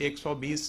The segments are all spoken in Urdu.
120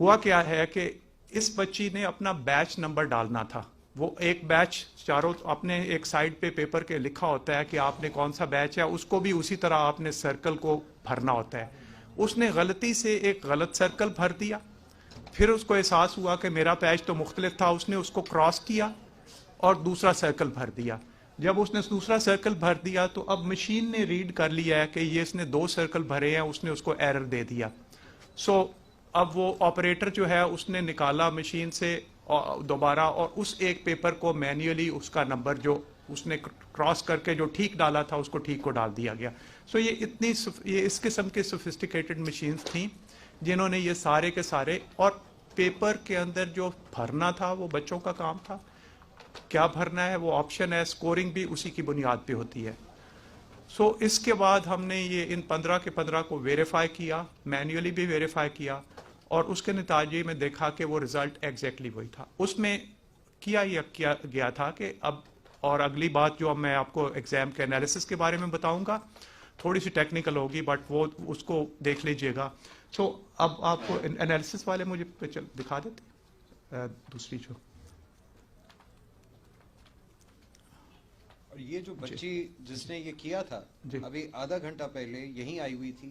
ہوا کیا ہے کہ اس بچی نے اپنا بیچ نمبر ڈالنا تھا. وہ ایک بیچ چاروں اپنے ایک سائڈ پہ پیپر کے لکھا ہوتا ہے کہ آپ نے کون سا بیچ ہے, اس کو بھی اسی طرح آپ نے سرکل کو بھرنا ہوتا ہے. اس نے غلطی سے ایک غلط سرکل بھر دیا. پھر اس کو احساس ہوا کہ میرا بیچ تو مختلف تھا, اس نے اس کو کراس کیا اور دوسرا سرکل بھر دیا. جب اس نے دوسرا سرکل بھر دیا تو اب مشین نے ریڈ کر لیا ہے کہ یہ اس نے 2 سرکل بھرے ہیں, اس نے اس کو ایرر دے دیا. سو اب وہ آپریٹر جو ہے اس نے نکالا مشین سے دوبارہ, اور اس ایک پیپر کو مینولی اس کا نمبر جو اس نے کراس کر کے جو ٹھیک ڈالا تھا اس کو ٹھیک کو ڈال دیا گیا. سو یہ اس قسم کے سوفسٹیکیٹڈ مشینز تھیں جنہوں نے یہ سارے کے سارے, اور پیپر کے اندر جو بھرنا تھا وہ بچوں کا کام تھا. کیا بھرنا ہے وہ آپشن ہے, سکورنگ بھی اسی کی بنیاد پہ ہوتی ہے. سو اس کے بعد ہم نے یہ ان 15 کے 15 کو ویریفائی کیا, مینولی بھی ویریفائی کیا, اور اس کے نتائج میں دیکھا کہ وہ رزلٹ ایگزیکٹلی وہی تھا. اس میں کیا گیا تھا کہ اب, اور اگلی بات جو اب میں آپ کو ایگزام کے انالیسس کے بارے میں بتاؤں گا, تھوڑی سی ٹیکنیکل ہوگی بٹ وہ اس کو دیکھ لیجئے گا. سو اب آپ کو انالیسس والے مجھے دکھا دیتے دوسری جو. اور یہ جو بچی جس نے یہ کیا تھا ابھی آدھا گھنٹہ پہلے یہیں آئی ہوئی تھی,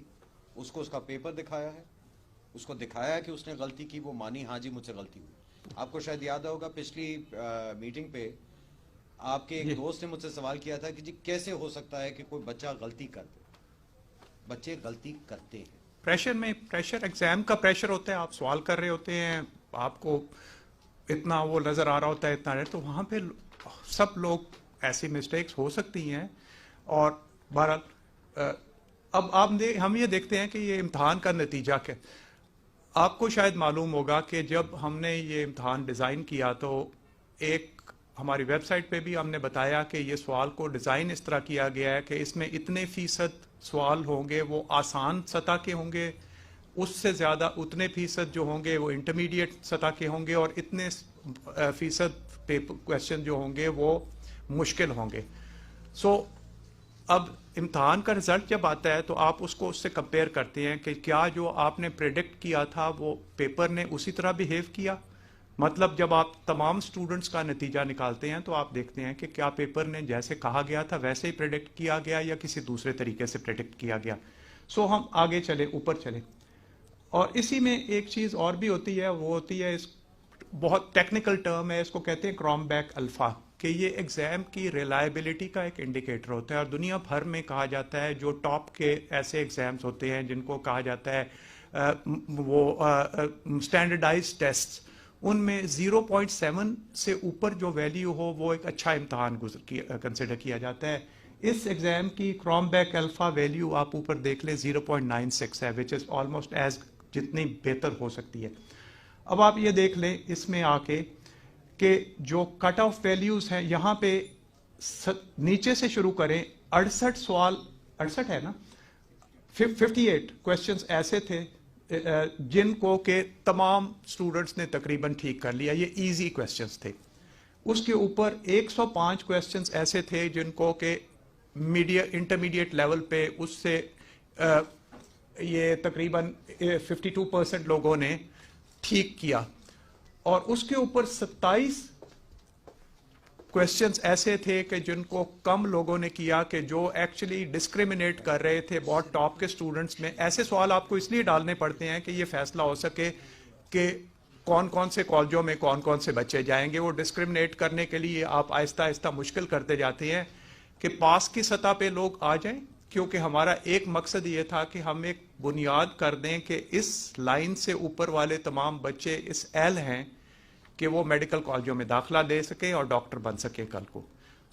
اس کو اس کا پیپر دکھایا ہے, اس کو دکھایا کہ اس نے غلطی کی, وہ مانی ہاں جی مجھ سے غلطی ہوئی. آپ کو شاید یاد ہوگا پچھلی میٹنگ پہ آپ کے ایک دوست نے مجھ سے سوال کیا تھا کہ جی کیسے ہو سکتا ہے کہ کوئی بچہ غلطی کر دے. بچے غلطی کرتے ہیں. پریشر ایگزام کا پریشر ہوتا ہے, آپ سوال کر رہے ہوتے ہیں, آپ کو اتنا وہ نظر آ رہا ہوتا ہے اتنا, تو وہاں پہ سب لوگ ایسی مسٹیکس ہو سکتی ہیں. اور بہرحال اب ہم یہ دیکھتے ہیں کہ یہ امتحان کا نتیجہ کیا. آپ کو شاید معلوم ہوگا کہ جب ہم نے یہ امتحان ڈیزائن کیا تو ایک ہماری ویب سائٹ پہ بھی ہم نے بتایا کہ یہ سوال کو ڈیزائن اس طرح کیا گیا ہے کہ اس میں اتنے فیصد سوال ہوں گے وہ آسان سطح کے ہوں گے, اس سے زیادہ اتنے فیصد جو ہوں گے وہ انٹرمیڈیٹ سطح کے ہوں گے, اور اتنے فیصد کویشچن جو ہوں گے وہ مشکل ہوں گے. سو اب امتحان کا رزلٹ جب آتا ہے تو آپ اس کو اس سے کمپیئر کرتے ہیں کہ کیا جو آپ نے پریڈکٹ کیا تھا وہ پیپر نے اسی طرح بیہیو کیا. مطلب جب آپ تمام سٹوڈنٹس کا نتیجہ نکالتے ہیں تو آپ دیکھتے ہیں کہ کیا پیپر نے جیسے کہا گیا تھا ویسے ہی پریڈکٹ کیا گیا یا کسی دوسرے طریقے سے پریڈکٹ کیا گیا. سو ہم آگے چلیں, اوپر چلیں. اور اسی میں ایک چیز اور بھی ہوتی ہے, وہ ہوتی ہے, اس بہت ٹیکنیکل ٹرم ہے, اس کو کہتے ہیں کرامبیک الفا, کہ یہ ایگزام کی ریلائبلٹی کا ایک انڈیکیٹر ہوتا ہے. اور دنیا بھر میں کہا جاتا ہے جو ٹاپ کے ایسے ایگزامز ہوتے ہیں جن کو کہا جاتا ہے وہ اسٹینڈرڈائز ٹیسٹ, ان میں 0.7 سے اوپر جو ویلیو ہو وہ ایک اچھا امتحان کنسیڈر کیا جاتا ہے. اس ایگزام کی کرامبیک الفا ویلیو آپ اوپر دیکھ لیں 0.96 ہے, وچ از آلموسٹ ایز جتنی بہتر ہو سکتی ہے. اب آپ یہ دیکھ لیں اس میں آ کے کہ جو کٹ آف ویلیوز ہیں یہاں پہ نیچے سے شروع کریں, 68 سوال, 68 ہے نا, 58 کویشچنز ایسے تھے جن کو کہ تمام سٹوڈنٹس نے تقریباً ٹھیک کر لیا, یہ ایزی کویشچنز تھے. اس کے اوپر 105 کویشچنز ایسے تھے جن کو کہ انٹرمیڈیٹ لیول پہ اس سے یہ تقریباً 52% لوگوں نے ٹھیک کیا. اور اس کے اوپر 27 کویشچنز ایسے تھے کہ جن کو کم لوگوں نے کیا, کہ جو ایکچولی ڈسکریمنیٹ کر رہے تھے بہت ٹاپ کے سٹوڈنٹس میں. ایسے سوال آپ کو اس لیے ڈالنے پڑتے ہیں کہ یہ فیصلہ ہو سکے کہ کون کون سے کالجوں میں کون کون سے بچے جائیں گے. وہ ڈسکریمنیٹ کرنے کے لیے آپ آہستہ آہستہ مشکل کرتے جاتے ہیں کہ پاس کی سطح پہ لوگ آ جائیں, کیونکہ ہمارا ایک مقصد یہ تھا کہ ہم ایک بنیاد کر دیں کہ اس لائن سے اوپر والے تمام بچے اس اہل ہیں کہ وہ میڈیکل کالجوں میں داخلہ لے سکیں اور ڈاکٹر بن سکیں کل کو.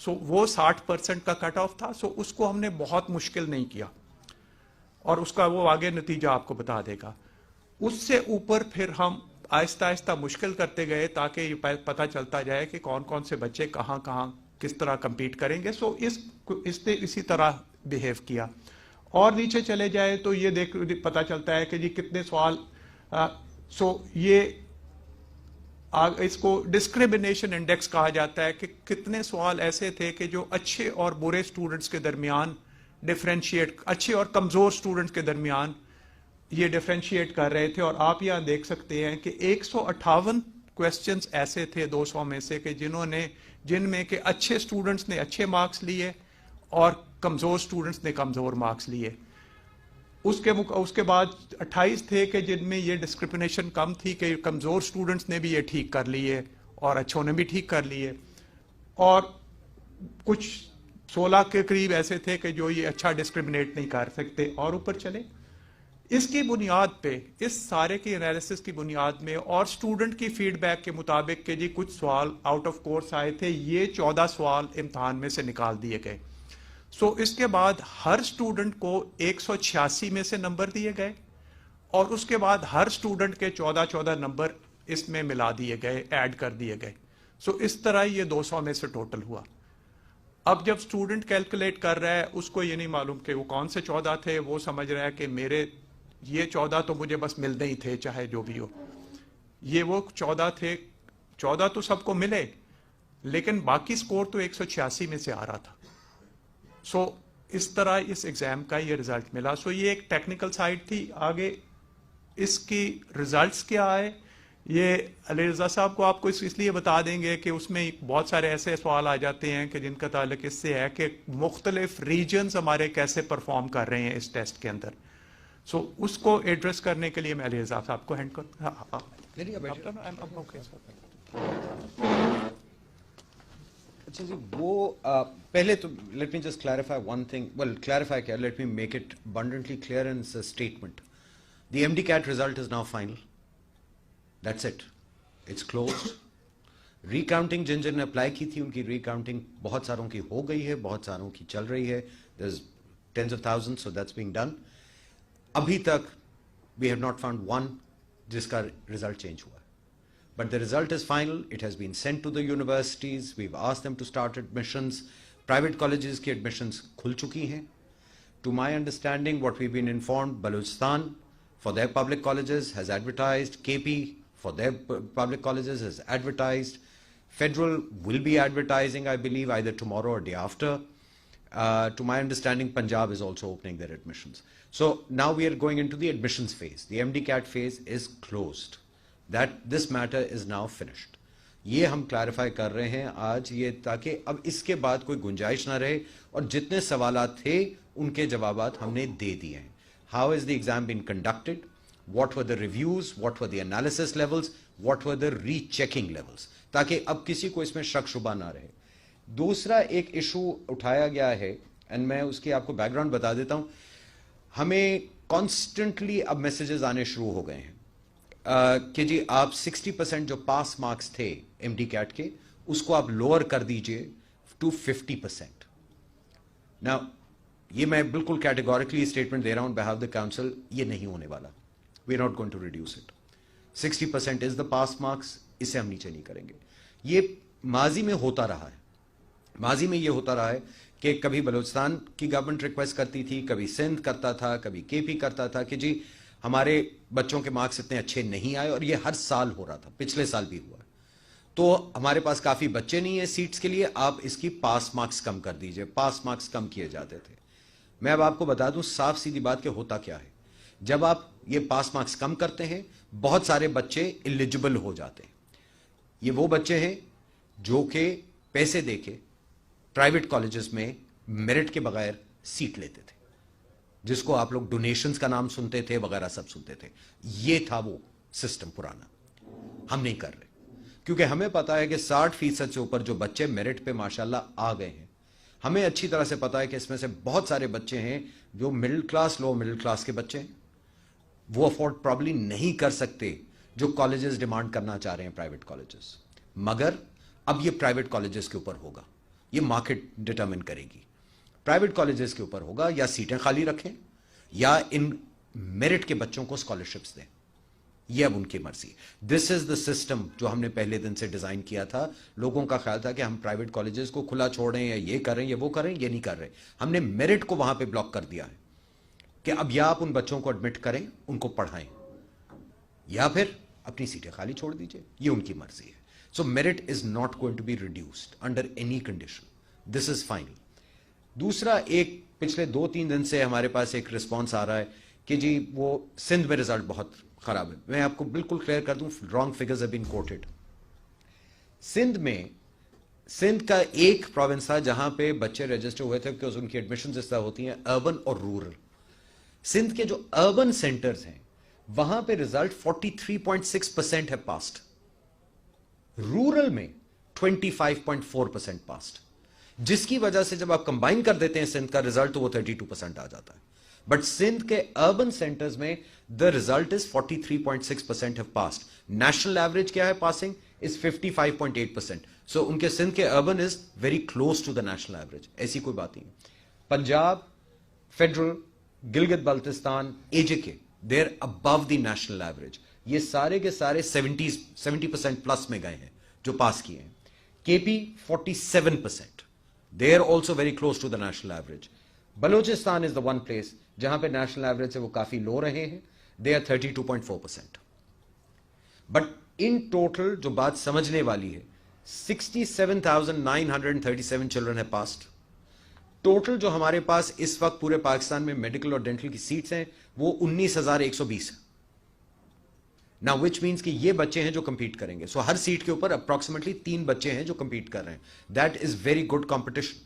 سو وہ 60% کا کٹ آف تھا. سو اس کو ہم نے بہت مشکل نہیں کیا, اور اس کا وہ آگے نتیجہ آپ کو بتا دے گا. اس سے اوپر پھر ہم آہستہ آہستہ مشکل کرتے گئے تاکہ یہ پتہ چلتا جائے کہ کون کون سے بچے کہاں کہاں کس طرح کمپیٹ کریں گے. سو اس نے اسی طرح بیہیو کیا. اور نیچے چلے جائے تو یہ پتہ چلتا ہے کہ جی کتنے سوال. سو یہ اس کو ڈسکریمنیشن انڈیکس کہا جاتا ہے کہ کتنے سوال ایسے تھے کہ جو اچھے اور برے سٹوڈنٹس کے درمیان ڈفرینشیٹ, اچھے اور کمزور سٹوڈنٹس کے درمیان یہ ڈفرینشیٹ کر رہے تھے, اور آپ یہاں دیکھ سکتے ہیں کہ 158 کویسچنز ایسے تھے 200 میں سے کہ جن میں کہ اچھے اسٹوڈنٹس نے اچھے مارکس لیے اور کمزور اسٹوڈنٹس نے کمزور مارکس لیے. اس کے بعد 28 تھے کہ جن میں یہ ڈسکرپنیشن کم تھی کہ کمزور اسٹوڈنٹس نے بھی یہ ٹھیک کر لیے اور اچھوں نے بھی ٹھیک کر لیے, اور کچھ 16 کے قریب ایسے تھے کہ جو یہ اچھا ڈسکرمنیٹ نہیں کر سکتے. اور اوپر چلے, اس کی بنیاد پہ, اس سارے کی انالیسس کی بنیاد میں اور اسٹوڈنٹ کی فیڈ بیک کے مطابق کہ جی کچھ سوال آؤٹ آف کورس آئے تھے, یہ 14 سوال امتحان میں سے نکال دیے گئے. سو اس کے بعد ہر اسٹوڈنٹ کو 186 میں سے نمبر دیے گئے, اور اس کے بعد ہر اسٹوڈنٹ کے 14 نمبر اس میں ملا دیے گئے, ایڈ کر دیے گئے. سو اس طرح یہ 200 میں سے ٹوٹل ہوا. اب جب اسٹوڈنٹ کیلکولیٹ کر رہا ہے, اس کو یہ نہیں معلوم کہ وہ کون سے 14 تھے, وہ سمجھ رہا ہے کہ میرے یہ 14 تو مجھے بس ملنے ہی تھے چاہے جو بھی ہو. یہ وہ 14 تھے, 14 تو سب کو ملے, لیکن باقی سکور تو 186 میں سے آ رہا تھا. سو اس طرح اس ایگزام کا یہ رزلٹ ملا. سو یہ ایک ٹیکنیکل سائڈ تھی. آگے اس کی ریزلٹس کیا آئے, یہ علی رضا صاحب کو آپ کو اس لیے بتا دیں گے کہ اس میں بہت سارے ایسے سوال آ جاتے ہیں کہ جن کا تعلق اس سے ہے کہ مختلف ریجنز ہمارے کیسے پرفارم کر رہے ہیں اس ٹیسٹ کے اندر. سو اس کو ایڈریس کرنے کے لیے میں علی رضا صاحب کو ہینڈ کر اچھا جی. وہ پہلے تو let me just clarify one thing, well clarify کیا, let me make it abundantly clear in a statement. The MDCAT result is now final. That's it. It's closed. ریکاؤنٹنگ جن جن نے اپلائی کی تھی ان کی ریکاؤنٹنگ بہت ساروں کی ہو گئی ہے, بہت ساروں کی چل رہی ہے. There's tens of thousands, so that's being done. ابھی تک we have not found one جس کا result change ہوا ہے. But the result is final. It has been sent to the universities. We've asked them to start admissions. Private colleges کی admissions کھل چکی ہیں. To my understanding, what we've been informed, Balochistan for their public colleges has advertised. KP for their public colleges has advertised. Federal will be advertising, I believe, either tomorrow or day after. To my understanding, Punjab is also opening their admissions. So now we are going into the admissions phase. The MDCAT phase is closed. That this matter is now finished. یہ ہم کلیریفائی کر رہے ہیں آج, یہ تاکہ اب اس کے بعد کوئی گنجائش نہ رہے, اور جتنے سوالات تھے ان کے جوابات ہم نے دے دیے ہیں. How has the exam been conducted? What were the reviews? What were the analysis levels? What were the rechecking levels? تاکہ اب کسی کو اس میں شک شبہ نہ رہے. دوسرا ایک ایشو اٹھایا گیا ہے, اینڈ میں اس کی آپ کو بیک گراؤنڈ بتا دیتا ہوں. ہمیں کانسٹنٹلی اب میسیجز آنے شروع ہو گئے ہیں کہ جی آپ 60% جو پاس مارکس تھے ایم ڈی کیٹ کے, اس کو آپ لوور کر دیجئے ٹو 50%. Now, یہ میں بالکل کیٹیگوریکلی اسٹیٹمنٹ دے رہا ہوں بہاف دا کاؤنسل, یہ نہیں ہونے والا. We are not going to reduce it. 60% is the pass marks, اسے ہم نیچے نہیں کریں گے. یہ ماضی میں ہوتا رہا ہے. ماضی میں یہ ہوتا رہا ہے کہ کبھی بلوچستان کی گورنمنٹ ریکویسٹ کرتی تھی, کبھی سندھ کرتا تھا, کبھی کے پی کرتا تھا کہ جی ہمارے بچوں کے مارکس اتنے اچھے نہیں آئے, اور یہ ہر سال ہو رہا تھا, پچھلے سال بھی ہوا. تو ہمارے پاس کافی بچے نہیں ہیں سیٹس کے لیے, آپ اس کی پاس مارکس کم کر دیجئے. پاس مارکس کم کیے جاتے تھے. میں اب آپ کو بتا دوں صاف سیدھی بات کہ ہوتا کیا ہے. جب آپ یہ پاس مارکس کم کرتے ہیں, بہت سارے بچے ایلیجبل ہو جاتے ہیں. یہ وہ بچے ہیں جو کہ پیسے دے کے پرائیویٹ کالجز میں میرٹ کے بغیر سیٹ لیتے تھے, جس کو آپ لوگ ڈونیشنز کا نام سنتے تھے, وغیرہ سب سنتے تھے. یہ تھا وہ سسٹم پرانا. ہم نہیں کر رہے, کیونکہ ہمیں پتا ہے کہ 60% سے اوپر جو بچے میرٹ پہ ماشاءاللہ آ گئے ہیں. ہمیں اچھی طرح سے پتا ہے کہ اس میں سے بہت سارے بچے ہیں جو مڈل کلاس, لو مڈل کلاس کے بچے ہیں. وہ افورڈ پرابلی نہیں کر سکتے جو کالجز ڈیمانڈ کرنا چاہ رہے ہیں پرائیویٹ کالجز. مگر اب یہ پرائیویٹ کالجز کے اوپر ہوگا, یہ مارکیٹ ڈٹرمن کرے گی. پرائیویٹ کالجز کے اوپر ہوگا, یا سیٹیں خالی رکھیں یا ان میرٹ کے بچوں کو اسکالرشپس دیں. یہ اب ان کی مرضی. دس از دا سسٹم جو ہم نے پہلے دن سے ڈیزائن کیا تھا. لوگوں کا خیال تھا کہ ہم پرائیویٹ کالجز کو کھلا چھوڑیں, یا یہ کریں یا وہ کریں. یہ نہیں کر رہے. ہم نے میرٹ کو وہاں پہ بلاک کر دیا ہے کہ اب یا آپ ان بچوں کو ایڈمٹ کریں, ان کو پڑھائیں, یا پھر اپنی سیٹیں خالی چھوڑ دیجئے. یہ ان کی مرضی ہے. So merit is not going to be reduced under any condition. This is final. دوسرا, ایک پچھلے 2-3 دن سے ہمارے پاس ایک رسپانس آ رہا ہے کہ جی وہ سندھ میں رزلٹ بہت خراب ہے. میں آپ کو بالکل کلیئر کر دوں, wrong figures have been quoted. Sindh کا ایک پروونس تھا جہاں پہ بچے رجسٹر ہوئے تھے کہ ان کی ایڈمیشن اس طرح ہوتی ہیں اربن اور رورل. سندھ کے جو اربن سینٹرز ہیں وہاں پہ رزلٹ 43.6% ہے پاسڈ, رورل میں 25.4% پاسڈ, جس کی وجہ سے جب آپ کمبائن کر دیتے ہیں سندھ کا رزلٹ تو وہ 32% آ جاتا ہے. بٹ سندھ کے اربن سینٹرز میں دا رزلٹ از 43.6% ہے پاسڈ. نیشنل ایوریج کیا ہے پاسنگ از 55.8%. سو ان کے سندھ کے urban is very close to the national average. ایسی کوئی بات نہیں. Punjab, federal, Gilgit Baltistan, AJK they're above the national average. یہ سارے کے سارے 70% پلس میں گئے ہیں جو پاس کیے ہیں. KP 47%. They are also very close to the national average. Balochistan is the one place جہاں پہ نیشنل ایوریج سے وہ کافی لو رہے ہیں. They are 32.4%. But in total جو بات سمجھنے والی ہے 67,937 چلڈرن ہے پاسڈ. ٹوٹل جو ہمارے پاس اس وقت پورے پاکستان میں میڈیکل اور ڈینٹل کی سیٹس ہیں وہ 19,120 ہیں. نا وچ مینس کہ یہ بچے ہیں جو کمپیٹ کریں گے. سو ہر سیٹ کے اوپر اپروکسیمیٹلی 3 بچے ہیں جو کمپیٹ کر رہے ہیں. That is very good competition.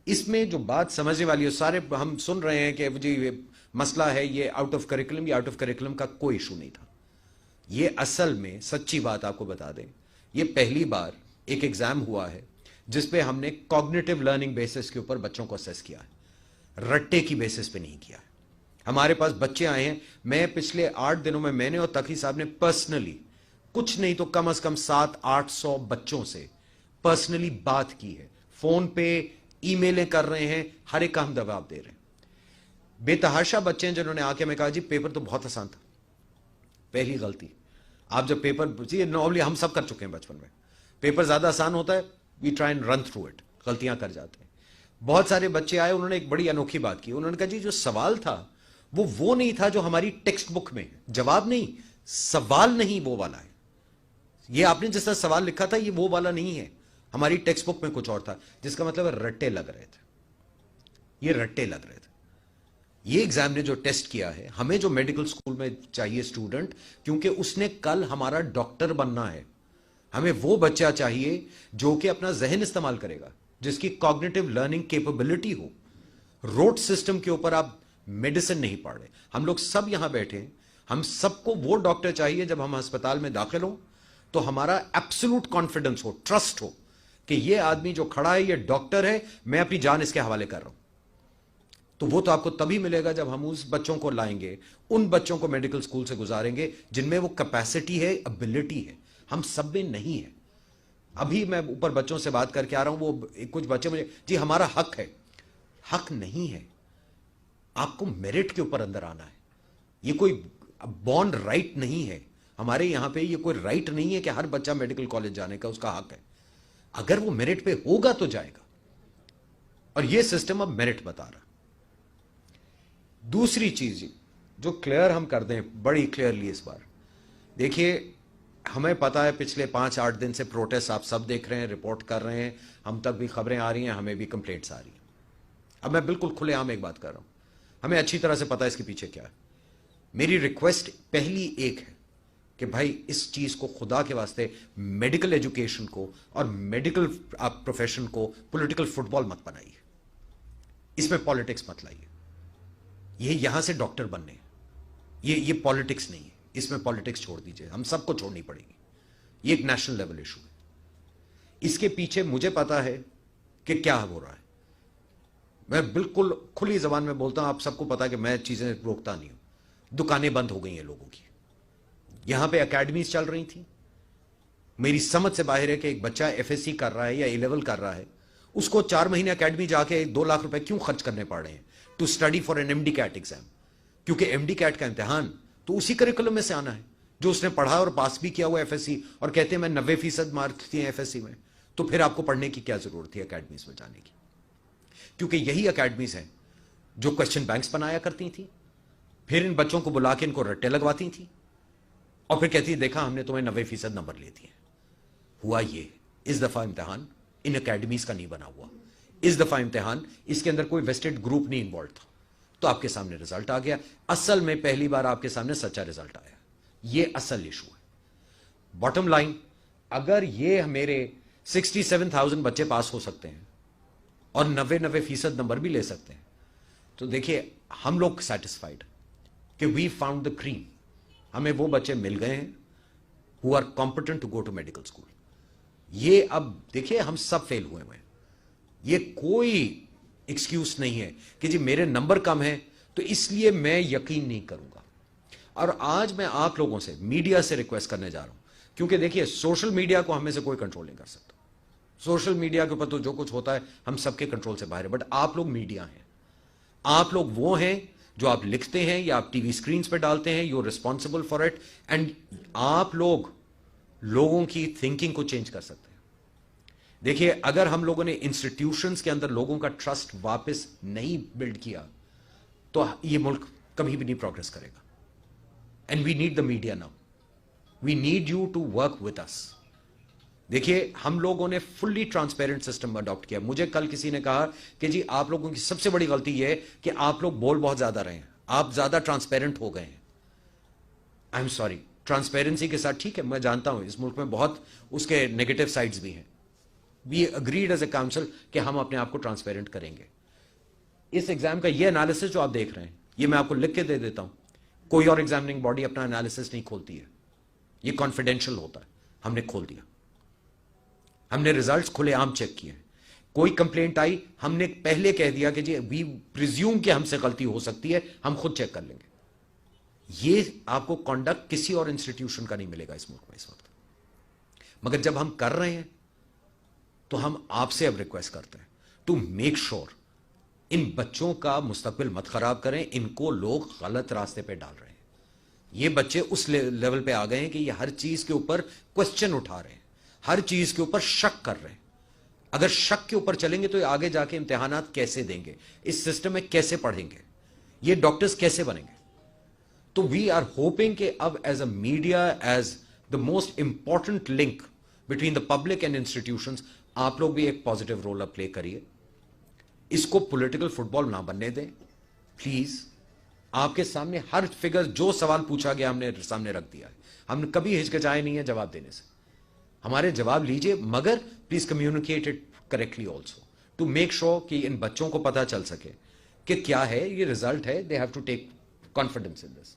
اس میں جو بات سمجھنے والی ہے, سارے ہم سن رہے ہیں کہ جی یہ مسئلہ ہے یہ آؤٹ آف کریکولم, یہ آؤٹ آف کریکولم کا کوئی ایشو نہیں تھا. یہ اصل میں سچی بات آپ کو بتا دیں, یہ پہلی بار ایک ایگزام ہوا ہے جس پہ ہم نے کوگنیٹو لرننگ بیسس کے اوپر بچوں کو اسیس کیا ہے, رٹے کی بیسس پہ نہیں کیا ہے. ہمارے پاس بچے آئے ہیں, میں پچھلے 8 دنوں میں نے اور تقی صاحب نے پرسنلی کچھ نہیں تو کم از کم 700-800 بچوں سے پرسنلی بات کی ہے. فون پہ ای میلیں کر رہے ہیں, ہر ایک کا ہم جواب دے رہے ہیں. بے تحاشا بچے ہیں جنہوں نے آ کے میں کہا جی پیپر تو بہت آسان تھا. پہلی غلطی, آپ جب پیپر نارملی ہم سب کر چکے ہیں بچپن میں, پیپر زیادہ آسان ہوتا ہے, we try and run through it, غلطیاں کر جاتے ہیں. بہت سارے بچے آئے, انہوں نے ایک بڑی انوکھی بات کی. انہوں نے کہا جی جو سوال تھا وہ نہیں تھا جو ہماری ٹیکسٹ بک میں, جواب نہیں, سوال نہیں وہ والا ہے. یہ آپ نے جس طرح سوال لکھا تھا یہ وہ والا نہیں ہے, ہماری ٹیکسٹ بک میں کچھ اور تھا, جس کا مطلب ہے رٹے لگ رہے تھے. یہ رٹے لگ رہے تھے. یہ ایگزام نے جو ٹیسٹ کیا ہے, ہمیں جو میڈیکل اسکول میں چاہیے اسٹوڈنٹ, کیونکہ اس نے کل ہمارا ڈاکٹر بننا ہے, ہمیں وہ بچہ چاہیے جو کہ اپنا ذہن استعمال کرے گا, جس کی کوگنیٹو لرننگ کیپبلٹی ہو. روٹ سسٹم کے اوپر آپ میڈیسن نہیں پڑھ رہے. ہم لوگ سب یہاں بیٹھے ہیں, ہم سب کو وہ ڈاکٹر چاہیے جب ہم ہسپتال میں داخل ہوں تو ہمارا ایبسولوٹ کانفیڈنس ہو, ٹرسٹ ہو کہ یہ آدمی جو کھڑا ہے یہ ڈاکٹر ہے, میں اپنی جان اس کے حوالے کر رہا ہوں. تو وہ تو آپ کو تبھی ملے گا جب ہم اس بچوں کو لائیں گے, ان بچوں کو میڈیکل اسکول سے گزاریں گے جن میں وہ کیپیسٹی ہے, ابلٹی ہے. ہم سب میں نہیں ہے. ابھی میں اوپر بچوں سے بات کر کے آ رہا ہوں, وہ کچھ بچے مجھے جی ہمارا حق ہے. حق نہیں ہے, آپ کو میرٹ کے اوپر اندر آنا ہے. یہ کوئی بورن رائٹ نہیں ہے. ہمارے یہاں پہ یہ کوئی رائٹ نہیں ہے کہ ہر بچہ میڈیکل کالج جانے کا اس کا حق ہے. اگر وہ میرٹ پہ ہوگا تو جائے گا, اور یہ سسٹم اب میرٹ بتا رہا. دوسری چیز جو کلیئر ہم کر دیں بڑی کلیئرلی اس بار, دیکھیے ہمیں پتا ہے پچھلے 5-8 دن سے پروٹیسٹ آپ سب دیکھ رہے ہیں, رپورٹ کر رہے ہیں, ہم تک بھی خبریں آ رہی ہیں, ہمیں بھی کمپلینٹس آ رہی ہیں. اب میں بالکل کھلے عام ایک بات کر رہا ہوں, ہمیں اچھی طرح سے پتا ہے اس کے پیچھے کیا ہے. میری ریکویسٹ پہلی ایک ہے کہ بھائی اس چیز کو خدا کے واسطے میڈیکل ایجوکیشن کو اور میڈیکل پروفیشن کو پولیٹیکل فٹ بال مت بنائیے, اس میں پالیٹکس مت لائیے. یہ یہاں سے ڈاکٹر بننے, یہ پالیٹکس نہیں ہے, اس میں پالیٹکس چھوڑ دیجئے, ہم سب کو چھوڑنی پڑے گی. یہ ایک نیشنل لیول ایشو ہے. اس کے پیچھے مجھے پتا ہے کہ کیا ہو رہا ہے. میں بالکل کھلی زبان میں بولتا ہوں, آپ سب کو پتا ہے کہ میں چیزیں روکتا نہیں ہوں. دکانیں بند ہو گئی ہیں لوگوں کی, یہاں پہ اکیڈمیز چل رہی تھیں. میری سمجھ سے باہر ہے کہ ایک بچہ FSC کر رہا ہے یا A-لیول کر رہا ہے, اس کو 4 مہینے اکیڈمی جا کے 2 لاکھ روپے کیوں خرچ کرنے پڑ رہے ہیں to study for an MD CAT exam. کیونکہ MD کیٹ کا امتحان تو اسی کریکولم میں سے آنا ہے جو اس نے پڑھا اور پاس بھی کیا ہوا FSC, اور کہتے ہیں میں 90% مارکس دیے FSC میں. تو پھر آپ کو پڑھنے کی کیا ضرورت تھی اکیڈمیز میں جانے کی؟ کیونکہ یہی اکیڈمیز ہیں جو کوشچن بینکس بنایا کرتی تھیں, پھر ان بچوں کو بلا کے ان کو رٹے لگواتی تھیں, اور پھر کہتی دیکھا ہم نے تمہیں 90% نمبر لے دیے. ہوا یہ اس دفعہ امتحان ان اکیڈمیز کا نہیں بنا ہوا. اس دفعہ امتحان اس کے اندر کوئی ویسٹڈ گروپ نہیں انوالو تھا, تو آپ کے سامنے رزلٹ آ گیا. اصل میں پہلی بار آپ کے سامنے سچا رزلٹ آیا. یہ اصل ایشو ہے. باٹم لائن, اگر یہ میرے 67,000 بچے پاس ہو سکتے ہیں اور 90% نمبر بھی لے سکتے ہیں, تو دیکھیے ہم لوگ سیٹسفائڈ کہ وی فاؤنڈ دا کریم. ہمیں وہ بچے مل گئے ہیں who are competent to go to medical school. یہ اب دیکھیے ہم سب فیل ہوئے ہیں. یہ کوئی ایکسکیوز نہیں ہے کہ جی میرے نمبر کم ہیں تو اس لیے میں یقین نہیں کروں گا. اور آج میں آپ لوگوں سے, میڈیا سے ریکویسٹ کرنے جا رہا ہوں, کیونکہ دیکھیے سوشل میڈیا کو ہمیں سے کوئی کنٹرول نہیں کر سکتا. سوشل میڈیا کے اوپر تو جو کچھ ہوتا ہے ہم سب کے کنٹرول سے باہر ہے. بٹ آپ لوگ میڈیا ہیں, آپ لوگ وہ ہیں جو آپ لکھتے ہیں یا آپ ٹی وی اسکرینس پہ ڈالتے ہیں. You responsible for it, and آپ لوگ لوگوں کی تھنکنگ کو چینج کر سکتے ہیں. دیکھیے اگر ہم لوگوں نے انسٹیٹیوشنز کے اندر لوگوں کا ٹرسٹ واپس نہیں بلڈ کیا تو یہ ملک کبھی بھی نہیں پروگرس کرے گا. And we need the media now. We need you to work with us. دیکھیے ہم لوگوں نے فلی ٹرانسپیرنٹ سسٹم اڈاپٹ کیا. مجھے کل کسی نے کہا کہ جی آپ لوگوں کی سب سے بڑی غلطی یہ ہے کہ آپ لوگ بول بہت زیادہ رہے ہیں, آپ زیادہ ٹرانسپیرنٹ ہو گئے ہیں. I am sorry. ٹرانسپیرنسی کے ساتھ ٹھیک ہے, میں جانتا ہوں اس ملک میں بہت اس کے نیگیٹو سائڈز بھی ہیں. وی اگریڈ ایز اے کاؤنسل کہ ہم اپنے آپ کو ٹرانسپیرنٹ کریں گے. اس ایگزام کا یہ انالیسس جو آپ دیکھ رہے ہیں یہ میں آپ کو لکھ کے دے دیتا ہوں. کوئی اور ایگزامنگ باڈی اپنا انالیسس نہیں کھولتی ہے, یہ کانفیڈینشیل ہوتا ہے. ہم نے کھول دیا, ہم نے ریزلٹس کھلے عام چیک کیے. کوئی کمپلینٹ آئی ہم نے پہلے کہہ دیا کہ جی وی پریزیوم کہ ہم سے غلطی ہو سکتی ہے, ہم خود چیک کر لیں گے. یہ آپ کو کانڈکٹ کسی اور انسٹیٹیوشن کا نہیں ملے گا اس ملک میں اس وقت. مگر جب ہم کر رہے ہیں تو ہم آپ سے اب ریکویسٹ کرتے ہیں ٹو میک شور ان بچوں کا مستقبل مت خراب کریں. ان کو لوگ غلط راستے پہ ڈال رہے ہیں. یہ بچے اس لیول پہ آ گئے ہیں کہ یہ ہر چیز کے اوپر کوشچن اٹھا رہے ہیں, ہر چیز کے اوپر شک کر رہے ہیں. اگر شک کے اوپر چلیں گے تو آگے جا کے امتحانات کیسے دیں گے, اس سسٹم میں کیسے پڑھیں گے, یہ ڈاکٹرز کیسے بنیں گے. تو وی آر ہوپنگ کہ اب as a media, as the most important link between the public and institutions, آپ لوگ بھی ایک پازیٹیو رول اب پلے کریے. اس کو پولیٹیکل فٹ بال نہ بننے دیں پلیز. آپ کے سامنے ہر فگر جو سوال پوچھا گیا ہم نے سامنے رکھ دیا ہے. ہم نے کبھی ہچکچائے نہیں ہے جواب دینے سے. ہمارے جواب لیجئے, مگر please communicate it correctly also to make sure کہ ان بچوں کو پتا چل سکے کہ کیا ہے یہ رزلٹ ہے. They have to take confidence in this.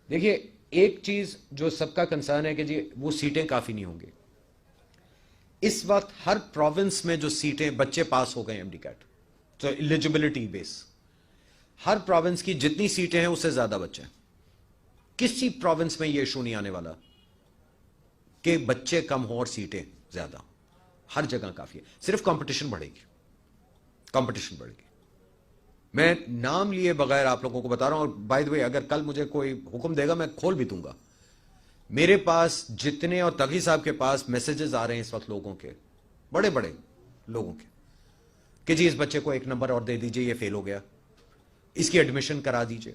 دیکھیے ایک چیز جو سب کا کنسرن ہے کہ جی وہ سیٹیں کافی نہیں ہوں گی. اس وقت ہر پروونس میں جو سیٹیں بچے پاس ہو گئے ایم ڈی کیٹ, تو ایلیجبلٹی بیس ہر پروونس کی جتنی سیٹیں ہیں اس سے زیادہ بچے ہیں. کسی پروونس میں یہ ایشو نہیں آنے والا کہ بچے کم ہوں اور سیٹیں زیادہ ہوں. ہر جگہ کافی ہے, صرف کمپٹیشن بڑھے گی, کمپٹیشن بڑھے گی. میں نام لیے بغیر آپ لوگوں کو بتا رہا ہوں. اور بائی دا وے اگر کل مجھے کوئی حکم دے گا میں کھول بھی دوں گا. میرے پاس جتنے, اور تغی صاحب کے پاس میسجز آ رہے ہیں اس وقت لوگوں کے, بڑے بڑے لوگوں کے, کہ جی اس بچے کو 1 نمبر اور دے دیجئے, یہ فیل ہو گیا, اس کی ایڈمیشن کرا دیجئے.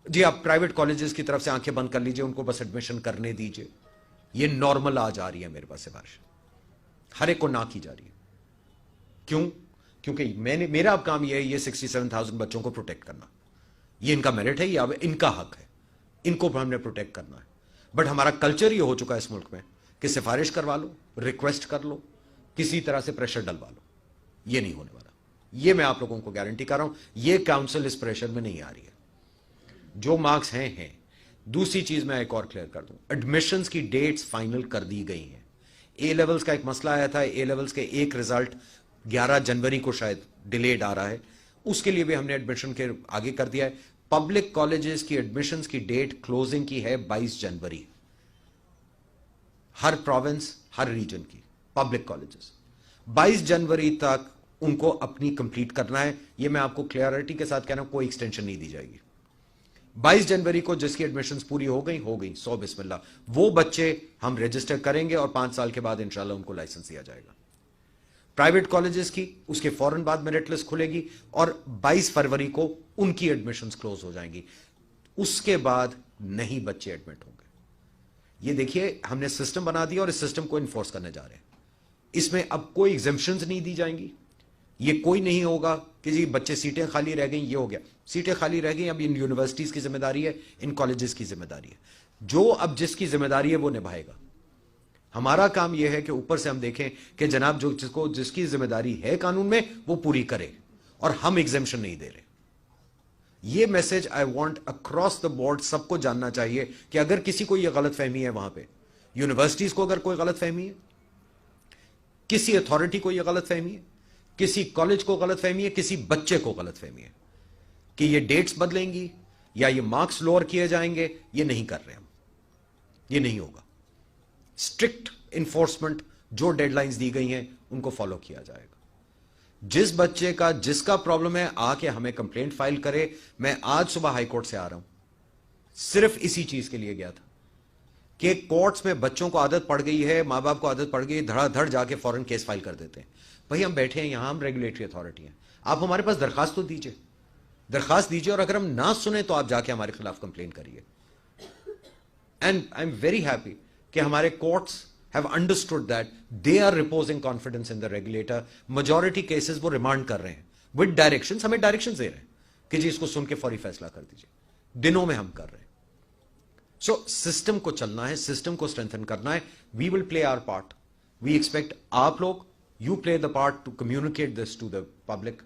جی آپ پرائیویٹ کالجز کی طرف سے آنکھیں بند کر لیجئے, ان کو بس ایڈمیشن کرنے دیجئے. یہ نارمل آ جا رہی ہے میرے پاس سفارش, ہر ایک کو نہ کی جا رہی ہے. کیوں؟ کیونکہ میرا اب کام یہ ہے یہ 67,000 بچوں کو پروٹیکٹ کرنا. یہ ان کا میرٹ ہے, یہ اب ان کا حق ہے, ان کو ہم نے پروٹیکٹ کرنا ہے. بٹ ہمارا کلچر یہ ہو چکا ہے اس ملک میں کہ سفارش کروا لو, ریکویسٹ کر لو, کسی طرح سے پریشر ڈلوا لو. یہ نہیں ہونے والا. یہ میں آپ لوگوں کو گارنٹی کر رہا ہوں. یہ کاؤنسل اس پریشر میں نہیں آ رہی ہے. جو مارکس ہیں. دوسری چیز میں ایک اور کلیئر کر دوں, ایڈمیشنز کی ڈیٹس فائنل کر دی گئی ہیں. اے لیولز کا ایک مسئلہ آیا تھا, اے لیولز کے ایک رزلٹ 11 جنوری کو شاید ڈیلیڈ آ رہا ہے, اس کے لیے بھی ہم نے ایڈمیشن کے آگے کر دیا ہے. پبلک کالجز کی ایڈمیشنز کی ڈیٹ کلوزنگ کی ہے 22 جنوری. ہر پروونس, ہر ریجن کی پبلک کالجز 22 جنوری تک ان کو اپنی کمپلیٹ کرنا ہے. یہ میں آپ کو کلیئرٹی کے ساتھ کہہ رہا ہوں, کوئی ایکسٹینشن نہیں دی جائے گی. 22 جنوری کو جس کی ایڈمیشنز پوری ہو گئی 100 بسم اللہ, وہ بچے ہم رجسٹر کریں گے اور 5 سال کے بعد انشاءاللہ ان کو لائسنس دیا جائے گا. پرائیویٹ کالجز کی اس کے فوراً بعد میرٹ لسٹ کھلے گی اور 22 فروری کو ان کی ایڈمیشنز کلوز ہو جائیں گی. اس کے بعد نہیں بچے ایڈمٹ ہوں گے. یہ دیکھیے ہم نے سسٹم بنا دیا اور اس سسٹم کو انفورس کرنے جا رہے ہیں. اس میں اب کوئی ایگزمپشنز نہیں دی جائیں گی. یہ کوئی نہیں ہوگا کہ جی بچے سیٹیں خالی رہ گئیں یہ ہو گیا. سیٹیں خالی رہ گئیں اب ان یونیورسٹیز کی ذمہ داری ہے, ان کالجز کی ذمہ داری ہے. جو اب جس کی ذمہ داری ہے وہ نبھائے گا. ہمارا کام یہ ہے کہ اوپر سے ہم دیکھیں کہ جناب جو جس کی ذمہ داری ہے قانون میں وہ پوری کرے, اور ہم ایگزمپشن نہیں دے رہے. یہ message I want across the board سب کو جاننا چاہیے کہ اگر کسی کو یہ غلط فہمی ہے, وہاں پہ یونیورسٹیز کو اگر کوئی غلط فہمی ہے, کسی اتھارٹی کو یہ غلط فہمی ہے, کسی کالج کو غلط فہمی ہے, کسی بچے کو غلط فہمی ہے کہ یہ ڈیٹس بدلیں گی یا یہ مارکس لوور کیے جائیں گے, یہ نہیں کر رہے ہم, یہ نہیں ہوگا. اسٹرکٹ انفورسمنٹ, جو ڈیڈ لائنز دی گئی ہیں ان کو فالو کیا جائے گا. جس بچے کا جس کا پرابلم ہے آ کے ہمیں کمپلینٹ فائل کرے. میں آج صبح ہائی کورٹ سے آ رہا ہوں, صرف اسی چیز کے لیے گیا تھا کہ کورٹس میں بچوں کو عادت پڑ گئی ہے, ماں باپ کو عادت پڑ گئی, دھڑا دھڑ جا کے فوراً کیس فائل کر دیتے ہیں. بھائی ہم بیٹھے ہیں یہاں, ہم ریگولیٹری اتھارٹی ہیں, آپ ہمارے پاس درخواست تو دیجئے, درخواست دیجئے, اور اگر ہم نہ سنیں تو آپ جا کے ہمارے خلاف کمپلین کریے. And I am very happy کہ ہمارے courts have understood that they are reposing confidence in the regulator. Majority cases وہ ریمانڈ کر رہے ہیں with directions, ہمیں directions دے رہے ہیں کہ جی اس کو سن کے فوری فیصلہ کر دیجئے. دنوں میں ہم کر رہے ہیں. سو سسٹم کو چلنا ہے, سسٹم کو اسٹرینتھن کرنا ہے. We will play our part. We expect آپ لوگ you play the part to communicate this to the public.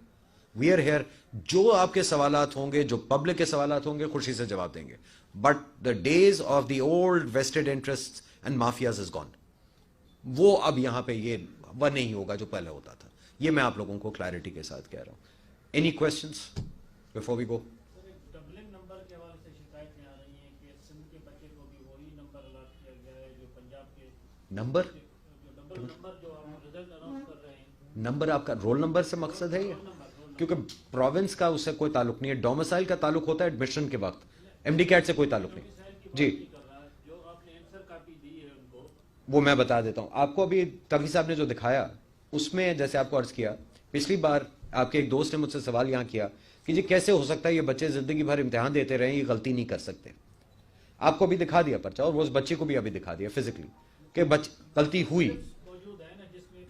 We are here. جو آپ کے سوالات ہوں گے, جو پبلک کے سوالات ہوں گے, خوشی سے جواب دیں گے. But the days of the old vested interests and mafias is gone. وہ اب یہاں پہ یہ وہ نہیں ہوگا جو پہلے ہوتا تھا. یہ میں آپ لوگوں کو کلیئرٹی کے ساتھ کہہ رہا ہوں. Any questions before we go? Doubling number کے حوالے سے شکایتیں آ رہی ہیں کہ سندھ کے بچے کو بھی وہی نمبر الاٹ کیا گیا ہے جو پنجاب کے نمبر, ڈبل نمبر جو آپ رزلٹ اناؤنس کر رہے ہیں. نمبر آپ کا رول نمبر سے مقصد ہے یہ؟ کیونکہ پروونس کا اس سے کوئی تعلق نہیں ہے. ڈومسائل کا تعلق ہوتا ہے ایڈمیشن کے وقت, ایم ڈی کیٹ سے کوئی تعلق نہیں. جی جو آپ نے آنسر کاپی دی ہے ان کو وہ میں بتا دیتا ہوں آپ کو. ابھی تقی صاحب نے جو دکھایا اس میں جیسے آپ کو عرض کیا, پچھلی بار آپ کے ایک دوست نے مجھ سے سوال یہاں کیا کہ جی کیسے ہو سکتا ہے یہ بچے زندگی بھر امتحان دیتے رہیں, یہ غلطی نہیں کر سکتے. آپ کو بھی دکھا دیا پرچہ, اور وہ اس بچے کو بھی ابھی دکھا دیا فزیکلی کہ غلطی ہوئی. موجود ہے نا جس میں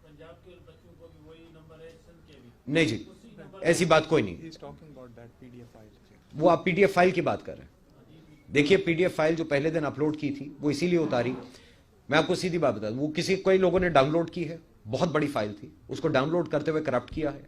پنجاب کے بچوں کو بھی وہی نمبر ہے, سندھ کے بھی. نہیں جی ایسی بات کوئی نہیں. وہ آپ پی ڈی ایف فائل کی بات کر رہے ہیں. دیکھیے پی ڈی ایف فائل جو پہلے دن اپلوڈ کی تھی وہ اسی لیے اتاری. میں آپ کو سیدھی بات بتا دوں, وہ کئی لوگوں نے ڈاؤن لوڈ کی ہے, بہت بڑی فائل تھی, اس کو ڈاؤن لوڈ کرتے ہوئے کرپٹ کیا ہے,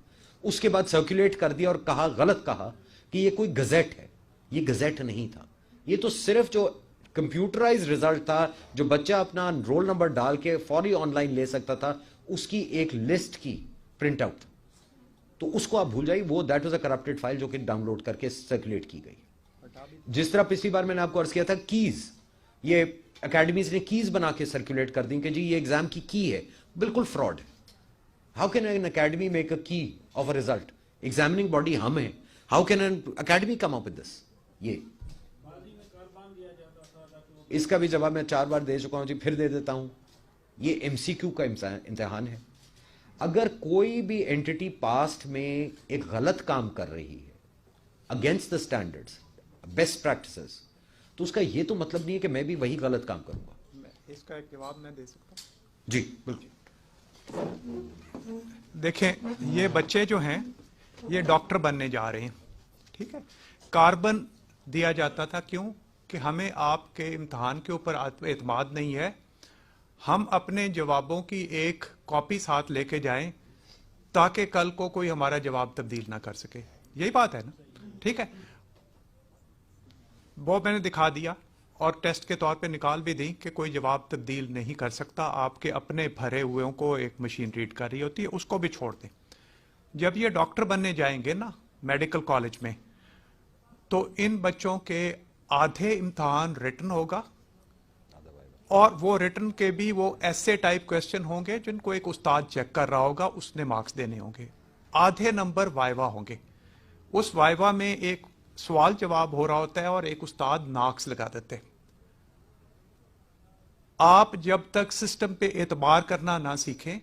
اس کے بعد سرکولیٹ کر دیا اور کہا, غلط کہا کہ یہ کوئی گزٹ ہے. یہ گزٹ نہیں تھا, یہ تو صرف جو کمپیوٹرائز ریزلٹ تھا جو بچہ اپنا رول نمبر ڈال کے فوری آن لائن لے سکتا تھا, اس کی ایک لسٹ کی پرنٹ آؤٹ. تو اس کو آپ بھول جائیے, وہ that was a corrupted file جو کہ ڈاؤن لوڈ کر کے سرکولیٹ کی گئی. جس طرح پچھلی بار میں نے آپ کو عرض کیا تھا کیز, یہ اکیڈمیز نے کیز بنا کے سرکولیٹ کر دیں کہ جی یہ ایگزام کی کی ہے, بالکل فراڈ ہے. How can an academy make a کی آف اے ریزلٹ؟ ایگزامننگ باڈی ہم ہیں. How can an academy come up with this? یہ اس کا بھی جواب میں 4 بار دے چکا ہوں جی, پھر دے دیتا ہوں. یہ ایم سی کیو کا امتحان ہے. اگر کوئی بھی اینٹی پاسٹ میں ایک غلط کام کر رہی ہے against the standards, best practices, تو اس کا یہ تو مطلب نہیں ہے کہ میں بھی وہی غلط کام کروں گا. اس کا ایک جواب میں دے سکتا ہوں؟ جی بالکل. دیکھیں یہ بچے جو ہیں یہ ڈاکٹر بننے جا رہے ہیں, ٹھیک ہے. کاربن دیا جاتا تھا, کیوں کہ ہمیں آپ کے امتحان کے اوپر اعتماد نہیں ہے, ہم اپنے جوابوں کی ایک کاپی ساتھ لے کے جائیں تاکہ کل کو کوئی ہمارا جواب تبدیل نہ کر سکے. یہی بات ہے نا, ٹھیک ہے. وہ میں نے دکھا دیا اور ٹیسٹ کے طور پہ نکال بھی دیں کہ کوئی جواب تبدیل نہیں کر سکتا, آپ کے اپنے بھرے ہوئے کو ایک مشین ریڈ کر رہی ہوتی ہے, اس کو بھی چھوڑ دیں. جب یہ ڈاکٹر بننے جائیں گے نا میڈیکل کالج میں, تو ان بچوں کے آدھے امتحان ریٹن ہوگا, اور وہ ریٹن کے بھی وہ ایسے ٹائپ کویسچن ہوں گے جن کو ایک استاد چیک کر رہا ہوگا, اس نے مارکس دینے ہوں گے. آدھے نمبر وائوا ہوں گے. اس وائوا میں ایک سوال جواب ہو رہا ہوتا ہے اور ایک استاد ناکس لگا دیتے. آپ جب تک سسٹم پہ اعتبار کرنا نہ سیکھیں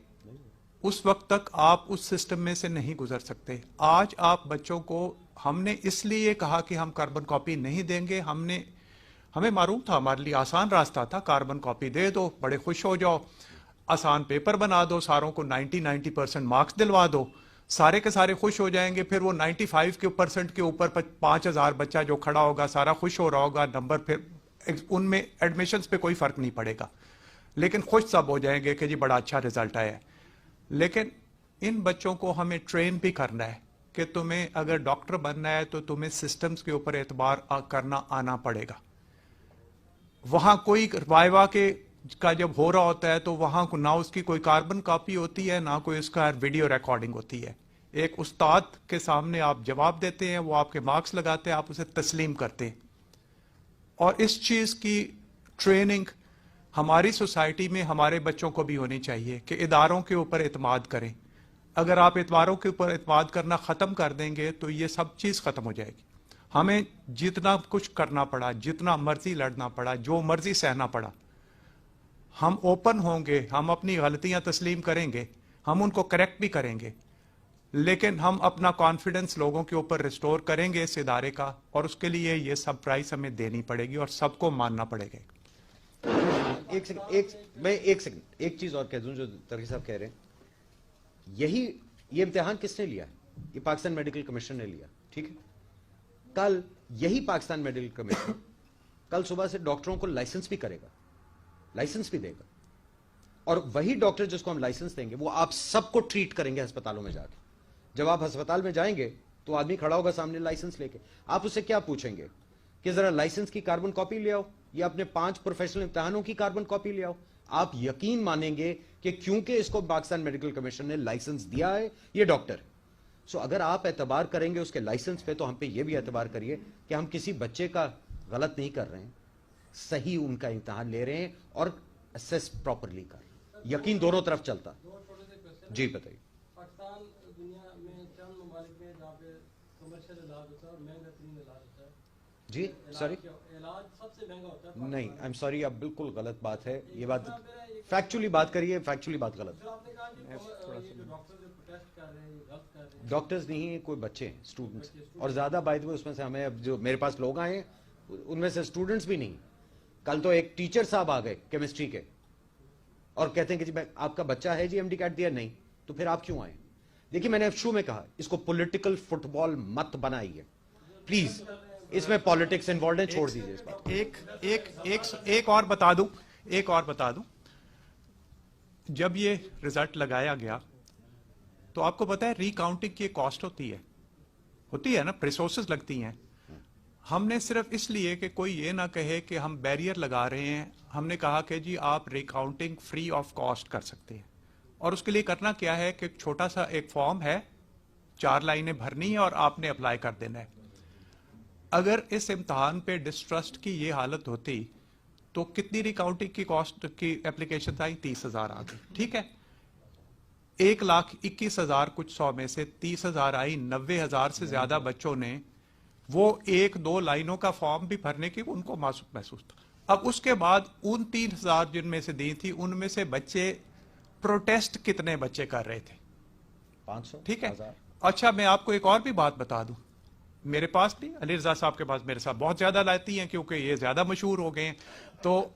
اس وقت تک آپ اس سسٹم میں سے نہیں گزر سکتے. آج آپ بچوں کو, ہم نے اس لیے کہا کہ ہم کاربن کاپی نہیں دیں گے, ہمیں معلوم تھا, ہمارے لیے آسان راستہ تھا, کاربن کاپی دے دو, بڑے خوش ہو جاؤ, آسان پیپر بنا دو, ساروں کو 90% مارکس دلوا دو, سارے کے سارے خوش ہو جائیں گے, پھر وہ 95% کے اوپر 5000 بچہ جو کھڑا ہوگا سارا خوش ہو رہا ہوگا, نمبر پھر ان میں ایڈمیشنز پہ کوئی فرق نہیں پڑے گا, لیکن خوش سب ہو جائیں گے کہ جی بڑا اچھا رزلٹ آیا ہے. لیکن ان بچوں کو ہمیں ٹرین بھی کرنا ہے کہ تمہیں اگر ڈاکٹر بننا ہے تو تمہیں سسٹمز کے اوپر اعتبار کرنا آنا پڑے گا. وہاں کوئی وائوا کا جب ہو رہا ہوتا ہے تو وہاں نہ اس کی کوئی کاربن کاپی ہوتی ہے نہ کوئی اس کا ویڈیو ریکارڈنگ ہوتی ہے. ایک استاد کے سامنے آپ جواب دیتے ہیں, وہ آپ کے مارکس لگاتے ہیں, آپ اسے تسلیم کرتے ہیں. اور اس چیز کی ٹریننگ ہماری سوسائٹی میں ہمارے بچوں کو بھی ہونی چاہیے کہ اداروں کے اوپر اعتماد کریں. اگر آپ اداروں کے اوپر اعتماد کرنا ختم کر دیں گے تو یہ سب چیز ختم ہو جائے گی. ہمیں جتنا کچھ کرنا پڑا, جتنا مرضی لڑنا پڑا, جو مرضی سہنا پڑا, ہم اوپن ہوں گے, ہم اپنی غلطیاں تسلیم کریں گے, ہم ان کو کریکٹ بھی کریں گے, لیکن ہم اپنا کانفیڈنس لوگوں کے اوپر ریسٹور کریں گے اس ادارے کا, اور اس کے لیے یہ سب پرائز ہمیں دینی پڑے گی اور سب کو ماننا پڑے گا. ایک چیز اور کہہ دوں جو ترکی صاحب کہہ رہے ہیں, یہ امتحان کس نے لیا ہے؟ یہ پاکستان میڈیکل کمیشن نے لیا, ٹھیک ہے. کل یہی پاکستان میڈیکل کمیشن کل صبح سے ڈاکٹروں کو لائسنس بھی کرے گا, لائسنس بھی دے گا, اور وہی ڈاکٹر جس کو ہم لائسنس دیں گے وہ آپ سب کو ٹریٹ کریں گے ہسپتالوں میں جا کے. جب آپ ہسپتال میں جائیں گے تو آدمی کھڑا ہوگا سامنے لائسنس لے کے, آپ اسے کیا پوچھیں گے کہ ذرا لائسنس کی کاربن کاپی لے آؤ یا اپنے 5 پروفیشنل امتحانوں کی کاربن کاپی لے آؤ. آپ یقین مانیں گے کہ کیونکہ اس کو پاکستان میڈیکل کمیشن نے لائسنس دیا ہے یہ ڈاکٹر. سو اگر آپ اعتبار کریں گے اس کے لائسنس پہ تو ہم پہ یہ بھی اعتبار کریے کہ ہم کسی بچے کا غلط نہیں کر رہے ہیں, صحیح ان کا امتحان لے رہے ہیں اور اسیس پراپرلی کر رہے ہیں. یقین دونوں طرف چلتا. جی بتائیے. پاکستان دنیا میں چند ممالک میں جہاں پہ کمرشل علاج ہوتا ہے اور مہنگا ترین علاج ہوتا ہے. جی سوری, علاج سب سے مہنگا ہوتا ہے. نہیں آئی ایم سوری, اب بالکل غلط بات ہے یہ بات. فیکچولی بات کریے, فیکچولی بات غلط. ڈاکٹرز نہیں, کوئی بچے ہیں, اسٹوڈنٹس, اور زیادہ بائی دی وے اس میں سے ہمیں اب جو میرے پاس لوگ آئے ہیں ان میں سے اسٹوڈنٹس بھی نہیں. کل تو ایک ٹیچر صاحب آ گئے کیمسٹری کے اور کہتے ہیں کہ جی آپ کا بچہ ہے جی ایم ڈی کیٹ دیا, نہیں تو پھر آپ کیوں آئے. دیکھیے میں نے شروع میں کہا اس کو پولیٹیکل فٹ بال مت بنائیے پلیز, اس میں پالیٹکس انوالوڈ ہے, چھوڑ دیجیے اس بات. ایک اور بتا دوں, جب یہ رزلٹ لگایا گیا تو آپ کو پتا ہے ری کاؤنٹنگ کی کاسٹ ہوتی ہے نا, ریسورسز لگتی ہیں. ہم نے صرف اس لیے کہ کوئی یہ نہ کہے کہ ہم بیریئر لگا رہے ہیں, ہم نے کہا کہ جی آپ ری کاؤنٹنگ فری آف کاسٹ کر سکتے ہیں. اور اس کے لیے کرنا کیا ہے کہ چھوٹا سا ایک فارم ہے, 4 لائنیں بھرنی ہے اور آپ نے اپلائی کر دینا ہے. اگر اس امتحان پہ ڈسٹرسٹ کی یہ حالت ہوتی تو کتنی ریکاؤنٹنگ کی کاسٹ کی اپلیکیشن آئی, 30,000 آ گئی, ٹھیک ہے. 1,21,000 کچھ 100 میں سے 30,000 آئی, 90,000 سے زیادہ بچوں نے وہ 1-2 لائنوں کا فارم بھی بھرنے کی ان کو محسوس تھا. اب اس کے بعد ان 3,000 جن میں سے دی تھی ان میں سے بچے پروٹیسٹ کتنے بچے کر رہے تھے, 500, ٹھیک ہے. اچھا میں آپ کو ایک اور بھی بات بتا دوں, میرے پاس بھی علی رضا صاحب کے پاس میرے ساتھ بہت زیادہ لاتی ہیں کیونکہ یہ زیادہ مشہور ہو گئے ہیں, تو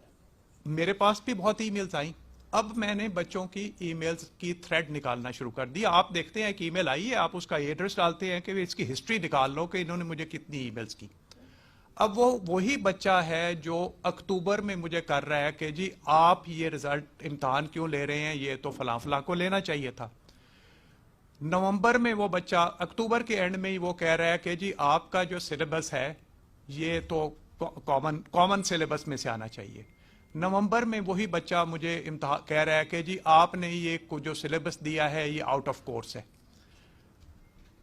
میرے پاس بھی بہت ای میلز آئیں. اب میں نے بچوں کی ای میلز کی تھریڈ نکالنا شروع کر دی. آپ دیکھتے ہیں کہ ای میل آئی ہے, آپ اس کا ایڈریس ڈالتے ہیں کہ اس کی ہسٹری نکال لو کہ انہوں نے مجھے کتنی ای میلز کی. اب وہی بچہ ہے جو اکتوبر میں مجھے کر رہا ہے کہ جی آپ یہ رزلٹ امتحان کیوں لے رہے ہیں, یہ تو فلاں فلاں کو لینا چاہیے تھا. نومبر میں وہ بچہ, اکتوبر کے اینڈ میں ہی وہ کہہ رہا ہے کہ جی آپ کا جو سلیبس ہے یہ تو کامن سلیبس میں سے آنا چاہیے. نومبر میں وہی بچہ مجھے کہہ رہا ہے کہ جی آپ نے یہ جو سلیبس دیا ہے یہ آؤٹ آف کورس ہے.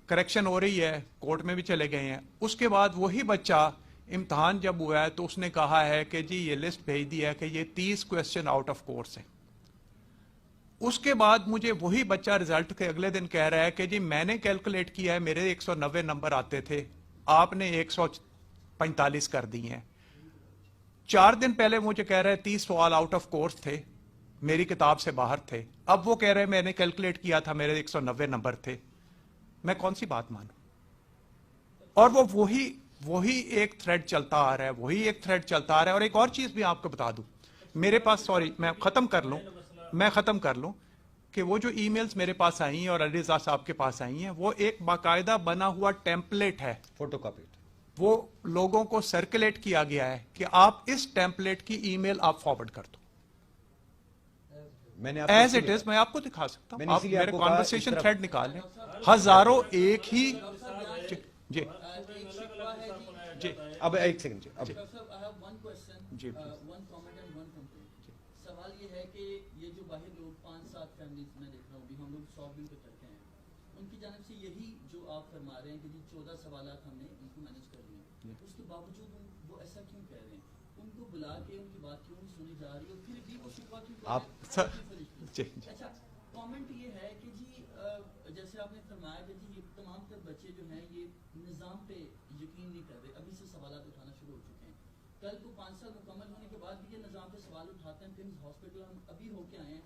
کریکشن ہو رہی ہے, کورٹ میں بھی چلے گئے ہیں. اس کے بعد وہی بچہ امتحان جب ہوا ہے تو اس نے کہا ہے کہ جی یہ لسٹ بھیج دی ہے کہ یہ 30 کویسچن آؤٹ آف کورس ہے. اس کے بعد مجھے وہی بچہ رزلٹ کے اگلے دن کہہ رہا ہے کہ جی میں نے کیلکولیٹ کیا ہے میرے 190 نمبر آتے تھے, آپ نے 145 کر دی ہیں. 4 دن پہلے مجھے کہہ رہے 30 سوال آؤٹ آف کورس تھے, میری کتاب سے باہر تھے. اب وہ کہہ رہے میں نے کیلکولیٹ کیا تھا میرے 190 نمبر تھے. میں کون سی بات مانوں؟ اور وہ وہی ایک تھریڈ چلتا آ رہا ہے, اور ایک اور چیز بھی آپ کو بتا دوں, میرے پاس, سوری میں ختم کر لوں, کہ وہ جو ای میلز میرے پاس آئی ہیں اور علی رضا صاحب کے پاس آئی ہیں وہ ایک باقاعدہ بنا ہوا ٹیمپلیٹ ہے, فوٹو کاپی. وہ لوگوں کو سرکولیٹ کیا گیا ہے کہ آپ اس ٹیمپلیٹ کی ای میل آپ فارورڈ کر دو میں نے ایز اٹ از. میں آپ کو دکھا سکتا میں ہوں, نے آپ اسی لیے میرے آپ کو کہا کانورسیشن اس طرف- تھریڈ نکال لیں, ہزاروں ایک ہی. جی جی اب ایک سیکنڈ. اب جی سوال یہ ہے کہ یہ جو باہر لوگ 5-7 فیملیز میں دیکھ رہا ہوں, ہم لوگ 100 بھی کرتے ہیں, ان کی جانب سے یہی جو آپ فرما رہے ہیں کہ جی 14 سوالات ہم نے ان کو مینج کر لیے, اس کے باوجود وہ ایسا کیوں کہہ رہے ہیں؟ ان کو بلا کے ان کی بات کیوں نہیں سنی جا رہی اور پھر بھی وہ شکوہ کیوں آپ اچھا کامنٹ یہ ہے کہ جی جیسے آپ نے فرمایا کہ جی یہ تمام تر بچے جو ہیں یہ نظام پہ یقین نہیں کر رہے, ابھی سے سوالات اٹھانا شروع ہو چکے ہیں, کل کو 5 سال مکمل ہونے کے بعد بھی یہ نظام پہ سوال اٹھاتے ہیں. کنگز ہاسپٹل ہم ابھی ہو کے آئے ہیں,